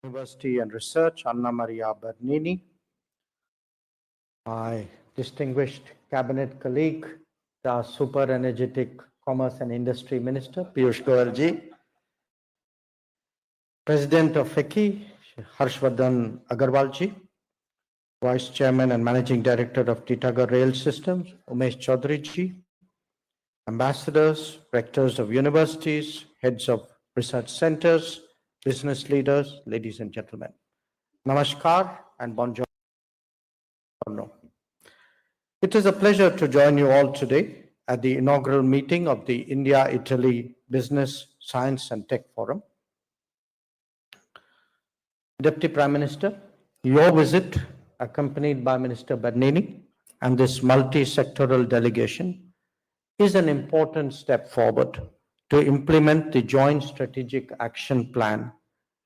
University and Research, Anna Maria Bernini, my distinguished cabinet colleague, the super energetic Commerce and Industry Minister, Piyush Goyal ji, President of FICCI, Harshvardhan Agarwal ji, Vice Chairman and Managing Director of Titagarh Rail Systems, Umesh Chaudhary ji, ambassadors, rectors of universities, heads of research centers, business leaders, ladies and gentlemen. Namaskar and bonjour. It is a pleasure to join you all today at the inaugural meeting of the India-Italy Business, Science and Tech Forum. Deputy Prime Minister, your visit, accompanied by Minister Bernini and this multi-sectoral delegation, is an important step forward to implement the joint strategic action plan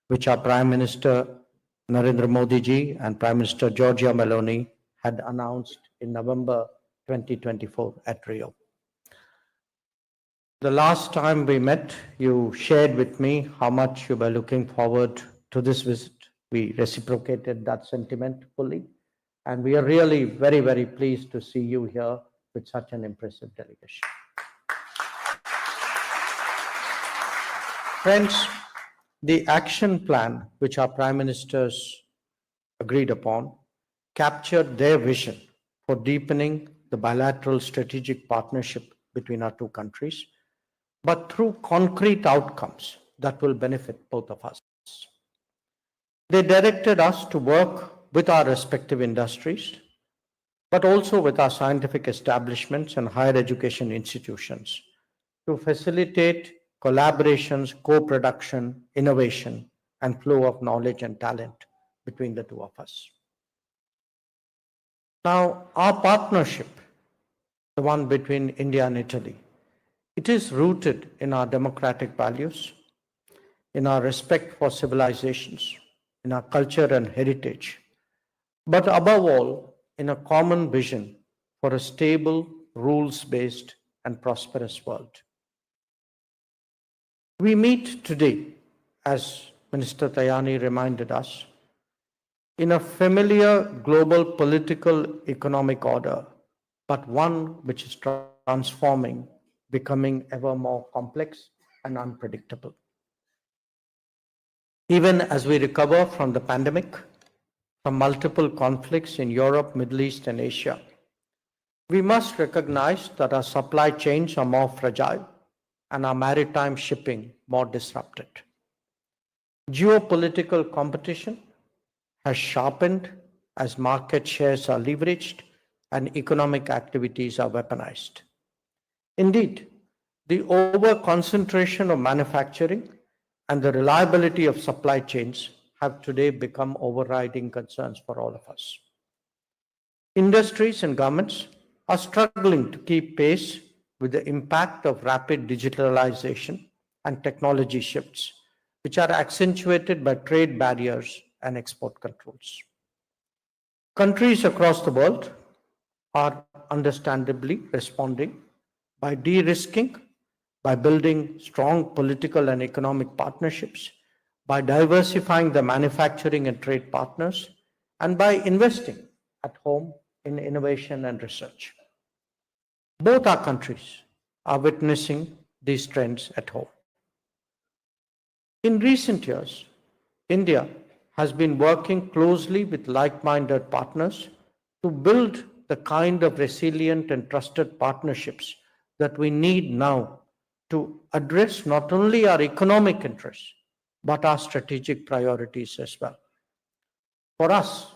which our Prime Minister Narendra Modi ji and Prime Minister Giorgia Meloni had announced in November 2024 at Rio. The last time we met, you shared with me how much you were looking forward to this visit. We reciprocated that sentiment fully, and we are really very, very pleased to see you here with such an impressive delegation. Friends, the action plan which our Prime Ministers agreed upon captured their vision for deepening the bilateral strategic partnership between our two countries, but through concrete outcomes that will benefit both of us. They directed us to work with our respective industries, but also with our scientific establishments and higher education institutions to facilitate collaborations, co-production, innovation, and flow of knowledge and talent between the two of us. Now, our partnership, the one between India and Italy, it is rooted in our democratic values, in our respect for civilizations, in our culture and heritage, but above all, in a common vision for a stable, rules-based, and prosperous world. We meet today, as Minister Tajani reminded us, in a familiar global political economic order, but one which is transforming, becoming ever more complex and unpredictable. Even as we recover from the pandemic, from multiple conflicts in Europe, Middle East, and Asia, we must recognize that our supply chains are more fragile and our maritime shipping more disrupted. Geopolitical competition has sharpened as market shares are leveraged and economic activities are weaponized. Indeed, the over-concentration of manufacturing and the reliability of supply chains have today become overriding concerns for all of us. Industries and governments are struggling to keep pace with the impact of rapid digitalization and technology shifts, which are accentuated by trade barriers and export controls. Countries across the world are understandably responding by de-risking, by building strong political and economic partnerships, by diversifying the manufacturing and trade partners, and by investing at home in innovation and research. Both our countries are witnessing these trends at home. In recent years, India has been working closely with like-minded partners to build the kind of resilient and trusted partnerships that we need now to address not only our economic interests, but our strategic priorities as well. For us,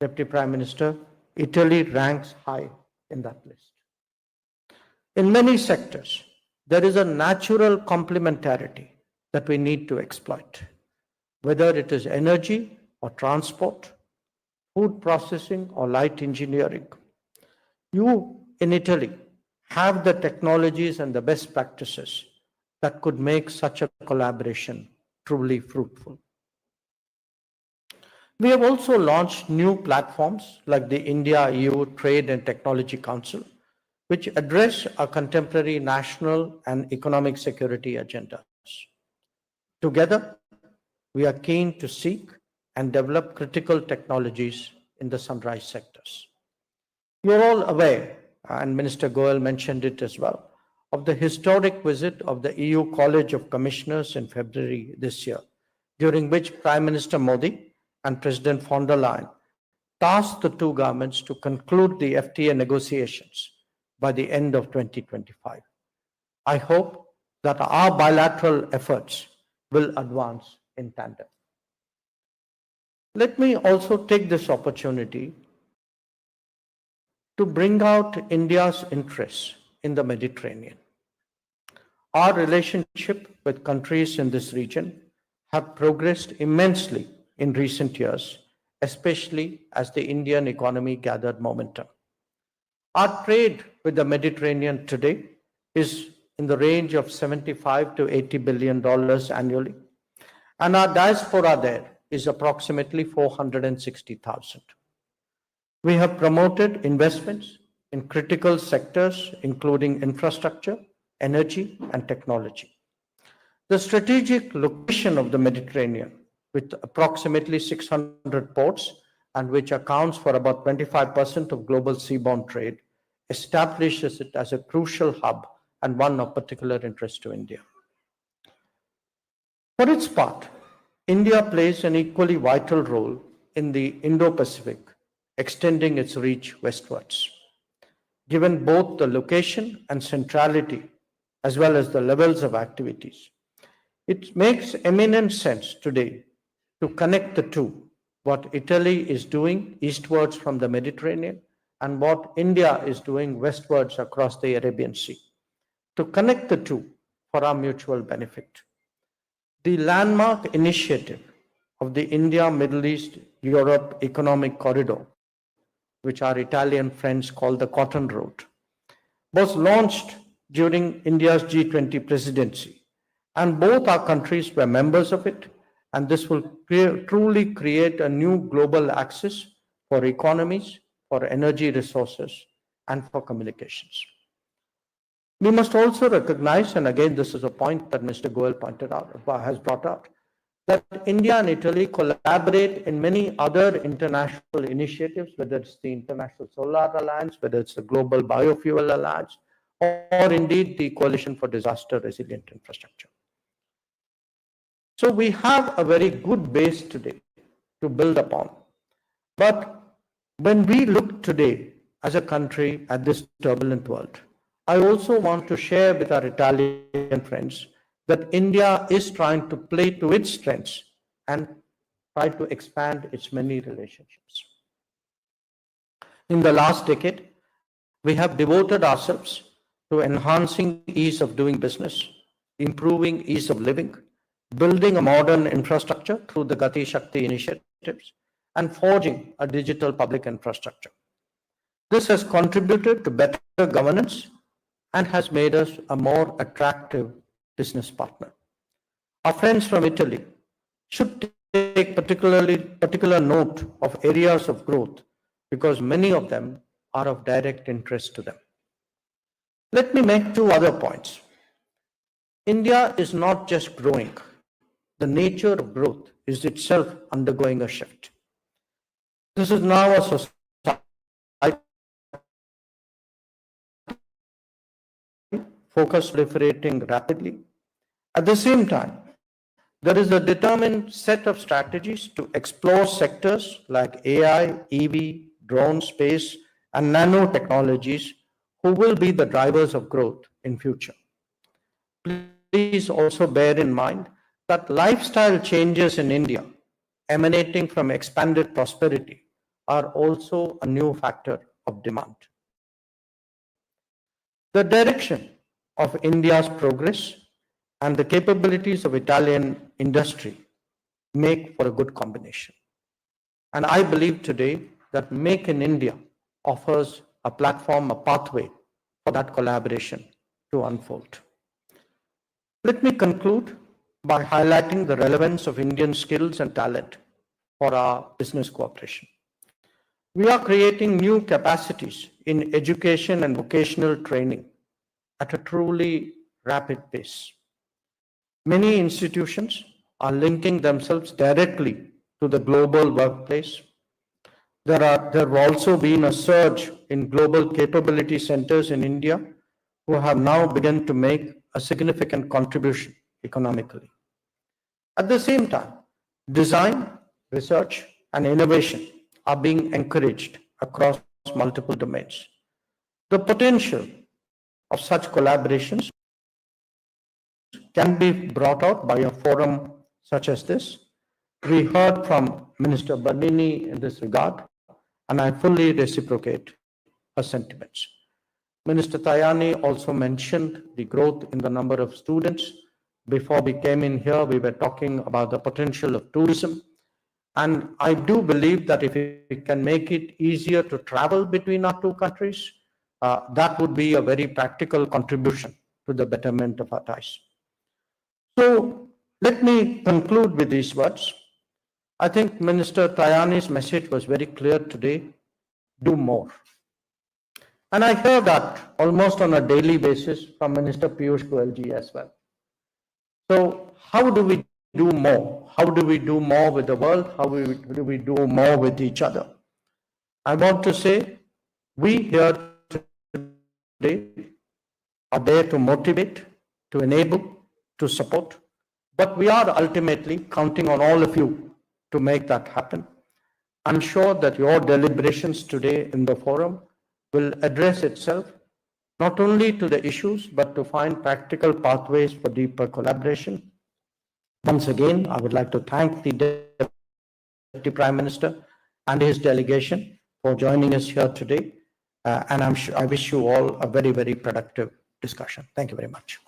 Deputy Prime Minister, Italy ranks high in that list. In many sectors, there is a natural complementarity that we need to exploit, whether it is energy or transport, food processing or light engineering. You in Italy have the technologies and the best practices that could make such a collaboration truly fruitful. We have also launched new platforms like the India-EU Trade and Technology Council, which address our contemporary national and economic security agendas. Together, we are keen to seek and develop critical technologies in the sunrise sectors. You're all aware, and Minister Goel mentioned it as well, of the historic visit of the EU College of Commissioners in February this year, during which Prime Minister Modi and President von der Leyen tasked the two governments to conclude the FTA negotiations by the end of 2025. I hope that our bilateral efforts will advance in tandem. Let me also take this opportunity to bring out India's interests in the Mediterranean. Our relationship with countries in this region have progressed immensely in recent years, especially as the Indian economy gathered momentum. Our trade with the Mediterranean today is in the range of $75 to $80 billion annually, and our diaspora there is approximately 460,000. We have promoted investments in critical sectors, including infrastructure, energy, and technology. The strategic location of the Mediterranean, with approximately 600 ports and which accounts for about 25% of global seaborne trade, establishes it as a crucial hub and one of particular interest to India. For its part, India plays an equally vital role in the Indo-Pacific, extending its reach westwards. Given both the location and centrality, as well as the levels of activities, it makes eminent sense today to connect the two, what Italy is doing eastwards from the Mediterranean and what India is doing westwards across the Arabian Sea, to connect the two for our mutual benefit. The landmark initiative of the India, Middle East, Europe Economic Corridor, which our Italian friends call the Cotton Road, was launched during India's G20 presidency, and both our countries were members of it, and this will truly create a new global axis for economies, for energy resources, and for communications. We must also recognize, and again this is a point that Mr. Goel has brought out, that India and Italy collaborate in many other international initiatives, whether it's the International Solar Alliance, whether it's the Global Biofuel Alliance, or indeed the Coalition for Disaster Resilient Infrastructure. So we have a very good base today to build upon. But when we look today as a country at this turbulent world, I also want to share with our Italian friends that India is trying to play to its strengths and try to expand its many relationships. In the last decade, we have devoted ourselves to enhancing ease of doing business, improving ease of living, building a modern infrastructure through the Gati Shakti initiatives, and forging a digital public infrastructure. This has contributed to better governance and has made us a more attractive business partner. Our friends from Italy should take particular note of areas of growth because many of them are of direct interest to them. Let me make two other points. India is not just growing. The nature of growth is itself undergoing a shift. This is now a society focused proliferating rapidly. At the same time, there is a determined set of strategies to explore sectors like AI, EV, drone, space, and nanotechnologies who will be the drivers of growth in future. Please also bear in mind that lifestyle changes in India emanating from expanded prosperity are also a new factor of demand. The direction of India's progress and the capabilities of Italian industry make for a good combination. And I believe today that Make in India offers a platform, a pathway for that collaboration to unfold. Let me conclude by highlighting the relevance of Indian skills and talent for our business cooperation. We are creating new capacities in education and vocational training at a truly rapid pace. Many institutions are linking themselves directly to the global workplace. There have also been a surge in global capability centers in India who have now begun to make a significant contribution economically. At the same time, design, research, and innovation are being encouraged across multiple domains. The potential of such collaborations can be brought out by a forum such as this. We heard from Minister Bernini in this regard, and I fully reciprocate her sentiments. Minister Tajani also mentioned the growth in the number of students. Before we came in here, we were talking about the potential of tourism. And I do believe that if we can make it easier to travel between our two countries, that would be a very practical contribution to the betterment of our ties. So let me conclude with these words. I think Minister Tajani's message was very clear today: do more. And I hear that almost on a daily basis from Minister Piyush Goyalji as well. So how do we do more? How do we do more with the world? How do we do more with each other? I want to say we here today are there to motivate, to enable, to support, but we are ultimately counting on all of you to make that happen. I'm sure that your deliberations today in the forum will address itself not only to the issues, but to find practical pathways for deeper collaboration. Once again, I would like to thank the Deputy Prime Minister and his delegation for joining us here today. And I wish you all a very, very productive discussion. Thank you very much.